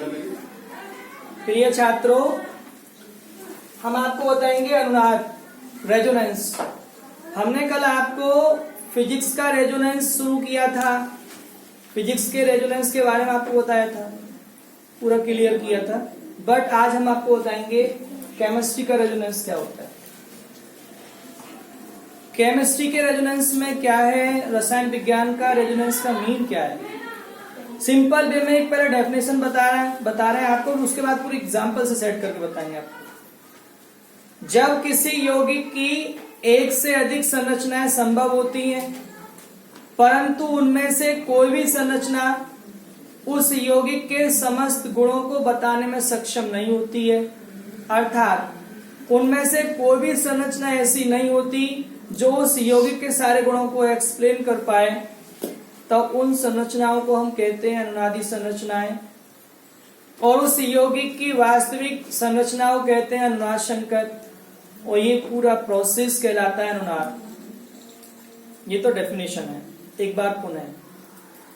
प्रिय छात्रों, हम आपको बताएंगे अनुनाद रेजोनेंस। हमने कल आपको फिजिक्स का रेजोनेंस शुरू किया था, फिजिक्स के रेजोनेंस के बारे में आपको बताया था, पूरा क्लियर किया था। बट आज हम आपको बताएंगे केमिस्ट्री का रेजोनेंस क्या होता है। केमिस्ट्री के रेजोनेंस में क्या है, रसायन विज्ञान का रेजोनेंस का मीन क्या है। सिंपल वे में एक पहले डेफिनेशन बता रहे हैं आपको, उसके बाद पूरी एग्जांपल से सेट करके बताएंगे आपको। जब किसी यौगिक की एक से अधिक संरचनाएं संभव होती हैं, परंतु उनमें से कोई भी संरचना उस यौगिक के समस्त गुणों को बताने में सक्षम नहीं होती है, अर्थात उनमें से कोई भी संरचना ऐसी नहीं होती जो उस यौगिक के सारे गुणों को एक्सप्लेन कर पाए, तो उन संरचनाओं को हम कहते हैं अनुनादी संरचनाएं, और उस यौगिक की वास्तविक संरचनाओं कहते हैं अनुनाद संकर। और ये पूरा प्रोसेस कहलाता है अनुनाद। ये तो डेफिनेशन है। एक बार पुनः,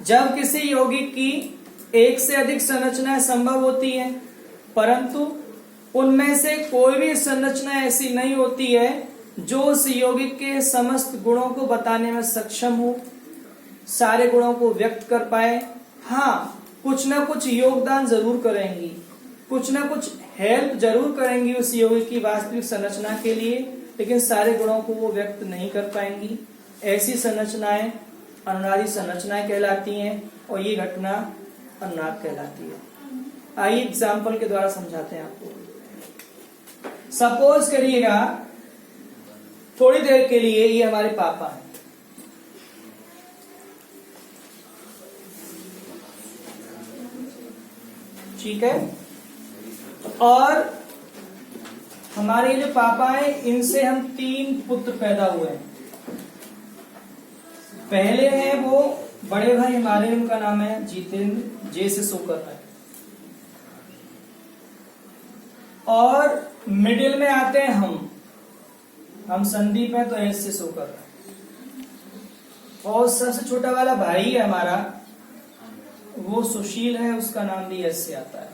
जब किसी यौगिक की एक से अधिक संरचनाएं संभव होती हैं, परंतु उनमें से कोई भी संरचना ऐसी नहीं होती है जो उस यौगिक के समस्त गुणों को बताने में सक्षम हो, सारे गुणों को व्यक्त कर पाए। हाँ, कुछ ना कुछ योगदान जरूर करेंगी, कुछ ना कुछ हेल्प जरूर करेंगी उस यौगिक की वास्तविक संरचना के लिए, लेकिन सारे गुणों को वो व्यक्त नहीं कर पाएंगी। ऐसी संरचनाएं अनुनादी संरचनाएं कहलाती हैं, और ये घटना अनुनाद कहलाती है। आइए एग्जाम्पल के द्वारा समझाते हैं आपको। सपोज करिएगा थोड़ी देर के लिए ये हमारे पापा हैं, ठीक है, और हमारे जो पापा हैं इनसे हम 3 पुत्र पैदा हुए हैं। पहले हैं वो बड़े भाई हमारे, उनका नाम है जितेंद्र, जे से शो कर रहा है, और मिडिल में आते हैं हम संदीप हैं, तो एस से शो कर रहा है। और सबसे छोटा वाला भाई है हमारा, वो सुशील है, उसका नाम भी एस से आता है।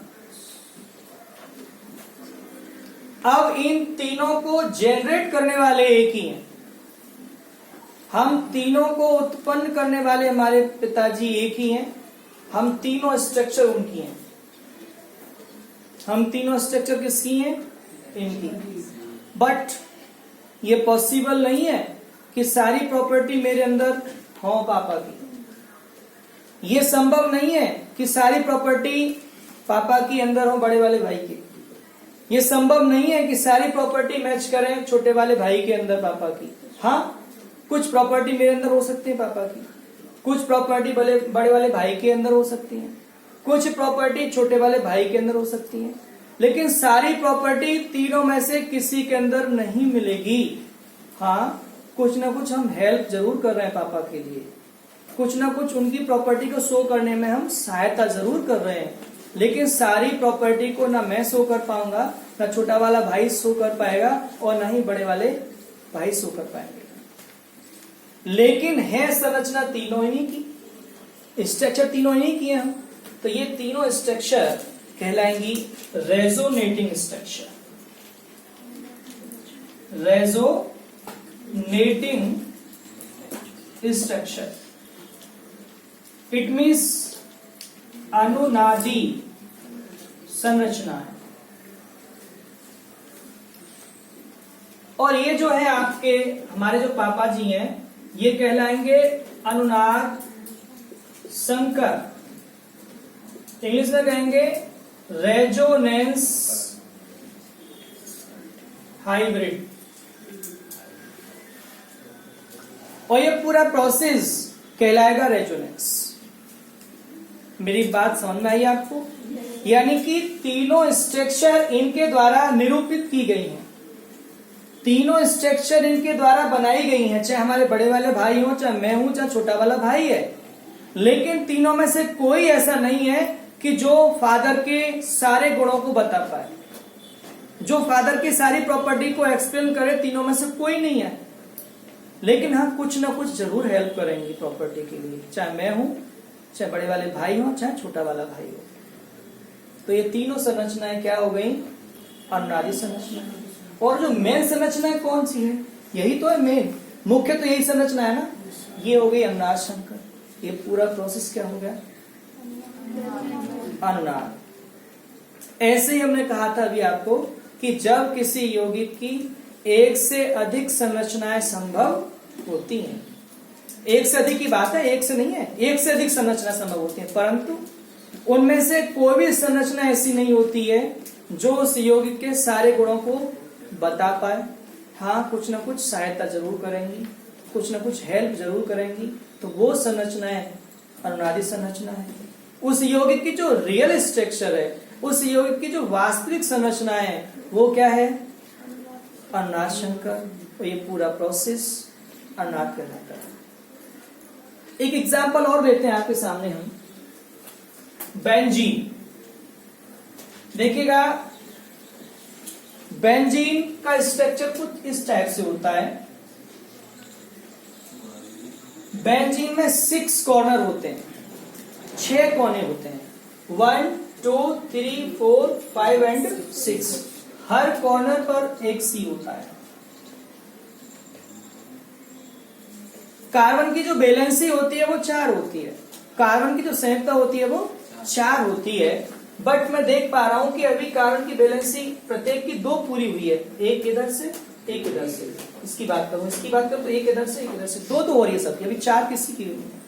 अब इन तीनों को जनरेट करने वाले एक ही हैं। हम तीनों को उत्पन्न करने वाले हमारे पिताजी एक ही हैं। हम तीनों स्ट्रक्चर उनकी हैं। हम तीनों स्ट्रक्चर किसकी हैं? इनकी। बट ये पॉसिबल नहीं है कि सारी प्रॉपर्टी मेरे अंदर हो पापा की। ये संभव नहीं है कि सारी प्रॉपर्टी पापा की अंदर हो बड़े वाले भाई की। ये संभव नहीं है कि सारी प्रॉपर्टी मैच करें छोटे वाले भाई के अंदर पापा की। हाँ, कुछ प्रॉपर्टी मेरे अंदर हो सकती है पापा की, कुछ प्रॉपर्टी बड़े वाले भाई के अंदर हो सकती है, कुछ प्रॉपर्टी छोटे वाले भाई के अंदर हो सकती है, लेकिन सारी प्रॉपर्टी तीनों में से किसी के अंदर नहीं मिलेगी। हाँ, कुछ ना कुछ हम हेल्प जरूर कर रहे हैं पापा के लिए, कुछ ना कुछ उनकी प्रॉपर्टी को शो करने में हम सहायता जरूर कर रहे हैं, लेकिन सारी प्रॉपर्टी को ना मैं शो कर पाऊंगा, ना छोटा वाला भाई शो कर पाएगा, और ना ही बड़े वाले भाई शो कर पाएंगे। लेकिन है संरचना तीनों ही की, स्ट्रक्चर तीनों ही की हम, तो ये तीनों स्ट्रक्चर कहलाएंगी resonating structure. Resonating structure, it means अनुनादी संरचना है। और ये जो है आपके हमारे जो पापा जी हैं, ये कहलाएंगे अनुनाद संकर। इंग्लिश में कहेंगे रेजोनेंस हाइब्रिड। और ये पूरा प्रोसेस कहलाएगा रेजोनेंस। मेरी बात समझ में आई आपको? यानी कि तीनों स्ट्रक्चर इनके द्वारा निरूपित की गई हैं, तीनों स्ट्रक्चर इनके द्वारा बनाई गई हैं, चाहे हमारे बड़े वाले भाई हो, चाहे मैं हूं, चाहे छोटा वाला भाई है। लेकिन तीनों में से कोई ऐसा नहीं है कि जो फादर के सारे गुणों को बता पाए, जो फादर की सारी प्रॉपर्टी को एक्सप्लेन करे। तीनों में से कोई नहीं है, लेकिन हाँ कुछ ना कुछ जरूर हेल्प करेंगी प्रॉपर्टी के लिए, चाहे मैं हूं, चाहे बड़े वाले भाई हो, चाहे छोटा वाला भाई हो। तो ये तीनों संरचनाएं क्या हो गई? अनुनादी संरचना। और जो मेन संरचना कौन सी है? यही तो है मेन, मुख्य तो यही संरचना है ना। ये हो गई अनुनाद संकर। ये पूरा प्रोसेस क्या हो गया? अनुनाद। ऐसे ही हमने कहा था अभी आपको कि जब किसी यौगिक की एक से अधिक संरचनाएं संभव होती हैं, एक से अधिक की बात है, एक से नहीं है, एक से अधिक संरचना संभव होती है, परंतु उनमें से कोई भी संरचना ऐसी नहीं होती है जो उस यौगिक के सारे गुणों को बता पाए। हाँ, कुछ ना कुछ सहायता जरूर करेंगी, कुछ ना कुछ हेल्प जरूर करेंगी, तो वो संरचनाएं अनुनादी संरचना है। उस यौगिक की जो रियल स्ट्रक्चर है, उस यौगिक की जो वास्तविक संरचना है, वो क्या है? अनुनाद संकर। और ये पूरा प्रोसेस अनुनाद कहलाता है। एक एग्जाम्पल और लेते हैं आपके सामने हम, बेंजीन। देखिएगा, बेंजीन का स्ट्रक्चर कुछ इस टाइप से होता है। बेंजीन में 6 कॉर्नर होते हैं, 6 कोने होते हैं। 1 2 3 4 5 एंड 6। हर कॉर्नर पर एक सी होता है। कार्बन की जो वैलेंसी होती है वो 4 होती है, कार्बन की जो संयुक्ता होती है वो 4 होती है। बट मैं देख पा रहा हूं कि अभी कार्बन की वैलेंसी प्रत्येक की 2 पूरी हुई है, एक इधर से एक इधर से। इसकी बात करूं, इसकी बात करूं तो एक इधर से एक इधर से, 2 हो रही है सबकी, अभी 4 किसी की हुई है।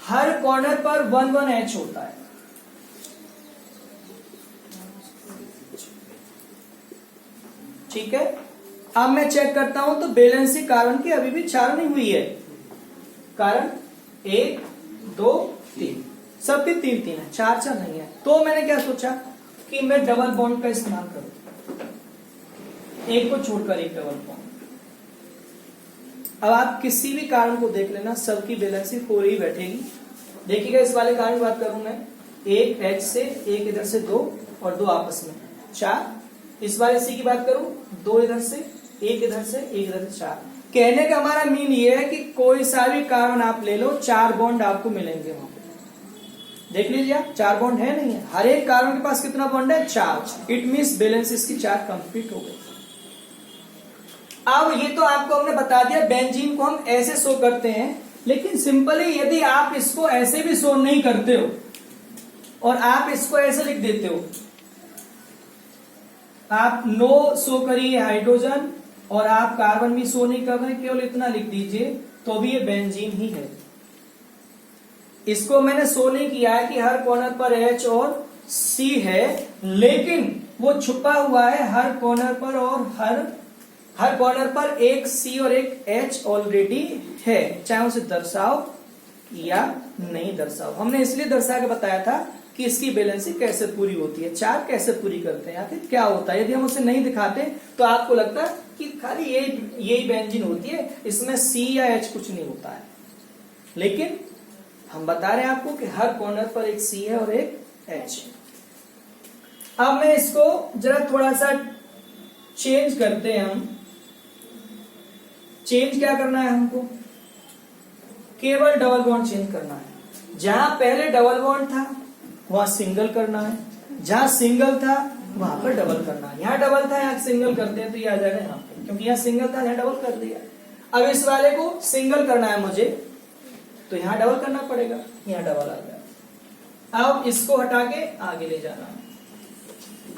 हर कॉर्नर पर 1 H होता है। ठीक है, अब मैं चेक करता हूं तो वैलेंसी कार्बन की अभी भी 4 नहीं हुई है। कारण 1 2 3 सब भी 3 है, 4 नहीं है। तो मैंने क्या सोचा कि मैं डबल बॉन्ड का इस्तेमाल करूं, एक को छोड़कर एक डबल बॉन्ड। अब आप किसी भी कारण को देख लेना, सबकी वैलेंसी 4 ही बैठेगी। देखिएगा, इस वाले कारण की बात करूं मैं, एक H से एक इधर से 2 और 2 आपस में 4। इस वाले C की बात करूं, 2 इधर से एक इधर से एक इधर से 4। कहने का हमारा मीन ये है कि कोई सा भी कार्बन आप ले लो, 4 बॉन्ड आपको मिलेंगे वहां पे। देख लीजिए, 4 बॉन्ड है नहीं है? हर एक कार्बन के पास कितना बॉन्ड है? 4। इट मींस बैलेंस इसकी 4 कंप्लीट हो गई। अब ये तो आपको हमने बता दिया बेंजीन को हम ऐसे शो करते हैं, लेकिन सिंपली यदि आप इसको ऐसे भी शो नहीं करते हो और आप इसको ऐसे लिख देते हो, आप नो शो करिए हाइड्रोजन और आप कार्बन भी शो नहीं कर रहे, केवल इतना लिख दीजिए, तो भी ये बेंजीन ही है। इसको मैंने शो नहीं किया है कि हर कॉर्नर पर H और C है, लेकिन वो छुपा हुआ है हर कॉर्नर पर, और हर कॉर्नर पर एक C और एक H ऑलरेडी है, चाहे उसे दर्शाओ या नहीं दर्शाओ। हमने इसलिए दर्शा के बताया था कि इसकी बैलेंसी कैसे पूरी होती है, 4 कैसे पूरी करते हैं, आखिर क्या होता है। यदि हम उसे नहीं दिखाते तो आपको लगता है कि खाली यही बेंजीन होती है, इसमें C या H कुछ नहीं होता है। लेकिन हम बता रहे हैं आपको कि हर कॉर्नर पर एक C है और एक H। अब मैं इसको जरा थोड़ा सा चेंज करते हैं हम। चेंज क्या करना है हमको? केवल डबल बॉन्ड चेंज करना है। जहां पहले डबल बॉन्ड था वहां सिंगल करना है, जहां सिंगल था वहां पर डबल करना है। यहां डबल था, यहां सिंगल करते हैं तो ये आ जाएगा यहाँ पे, क्योंकि यहां सिंगल था, यहां डबल कर दिया। अब इस वाले को सिंगल करना है मुझे, तो यहां डबल करना पड़ेगा, यहां डबल आ गया। अब इसको हटा के आगे ले जाना है।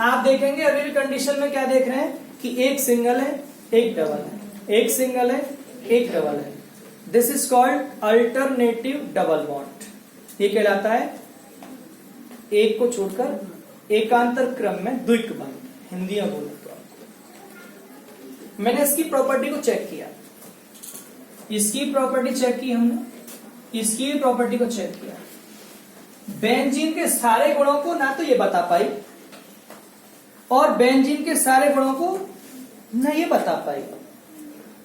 आप देखेंगे अभी भी कंडीशन में क्या देख रहे हैं कि एक सिंगल है एक डबल है, एक सिंगल है एक डबल है। This is called alternative double bond. ये कहलाता है एक को छोड़कर एकांतर क्रम में द्विक बंध, हिंदी में बोले तो। मैंने इसकी प्रॉपर्टी को चेक किया, इसकी प्रॉपर्टी चेक की हमने, इसकी प्रॉपर्टी को चेक किया। बेंजीन के सारे गुणों को ना तो ये बता पाई, और बेंजीन के सारे गुणों को ना ये बता पाई।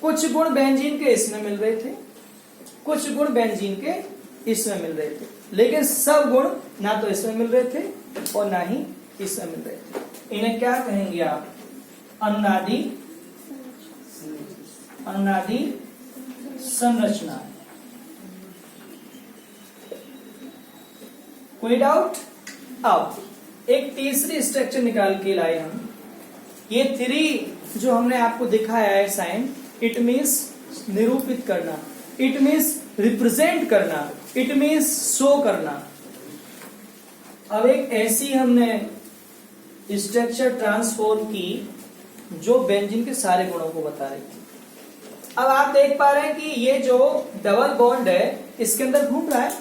कुछ गुण बेंजीन के इसमें मिल रहे थे, कुछ गुण बेंजीन के इसमें मिल रहे थे, लेकिन सब गुण ना तो इसमें मिल रहे थे और ना ही इसमें मिल रहे थे। इन्हें क्या कहेंगे आप? अनुनादी संरचना। कोई डाउट? अब एक तीसरी स्ट्रक्चर निकाल के लाए हम। ये 3 जो हमने आपको दिखाया है साइन, इट मीन्स निरूपित करना, इट मीन्स रिप्रेजेंट करना, इट मीन्स शो करना। अब एक ऐसी हमने स्ट्रक्चर ट्रांसफॉर्म की जो बेंजीन के सारे गुणों को बता रही थी। अब आप देख पा रहे हैं कि ये जो डबल बॉन्ड है इसके अंदर घूम रहा है,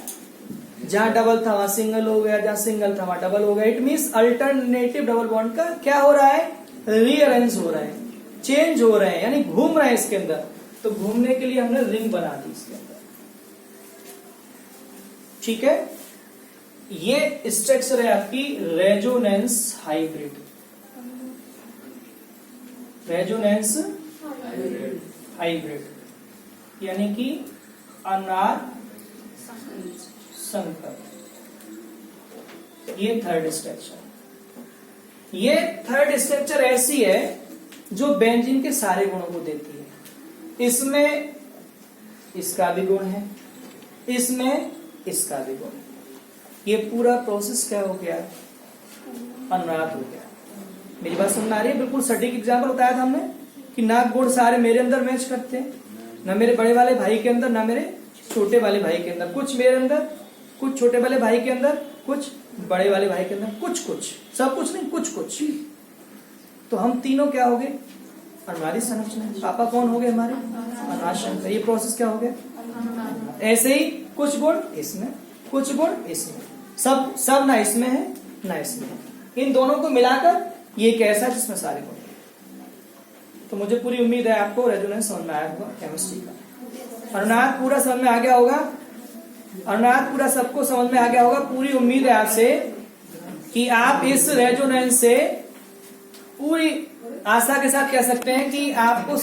जहां डबल था वहां सिंगल हो गया, जहां सिंगल था वहां डबल हो गया। It means alternative double bond का क्या हो रहा है, रीअरेंज हो रहा है, चेंज हो रहे हैं, यानी घूम रहे हैं इसके अंदर। तो घूमने के लिए हमने रिंग बना दी इसके अंदर, ठीक है। ये स्ट्रक्चर है आपकी रेजोनेंस हाइब्रिड, रेजोनेंस हाइब्रिड, यानी कि अनार संकर। ये थर्ड स्ट्रक्चर, ये थर्ड स्ट्रक्चर ऐसी है जो बेंजीन के सारे गुणों को देती है। इसमें इसका भी गुण है, इसमें इसका भी गुण है। ये पूरा प्रोसेस क्या हो गया, अनुनाद हो गया। मेरी बात समझ में आ रही है? बिल्कुल सटीक एग्जाम्पल बताया था हमने कि ना गुण सारे मेरे अंदर मैच करते हैं, ना मेरे बड़े वाले भाई के अंदर, ना मेरे छोटे वाले भाई के अंदर। कुछ मेरे अंदर, कुछ छोटे वाले भाई के अंदर, कुछ बड़े वाले भाई के अंदर, कुछ कुछ, सब कुछ नहीं, कुछ कुछ। तो हम तीनों क्या हो गए, अनुनादी संरचना। पापा कौन हो गए हमारे, अनुनाद संरचना। ये प्रोसेस क्या हो गया। ऐसे ही कुछ गुण इसमें, कुछ गुण इसमें, सब ना इसमें है ना इसमें है। इन दोनों को मिलाकर ये एक ऐसा जिसमें सारे गुण। तो मुझे पूरी उम्मीद है आपको रेजोनेंस समझ में आया होगा केमिस्ट्री का। अनुनाद पूरा समझ में आ गया होगा, अनुनाद पूरा सबको समझ में आ गया होगा। पूरी उम्मीद है आपसे कि आप इस रेजोनेंस से पूरी आशा के साथ कह सकते हैं कि आपको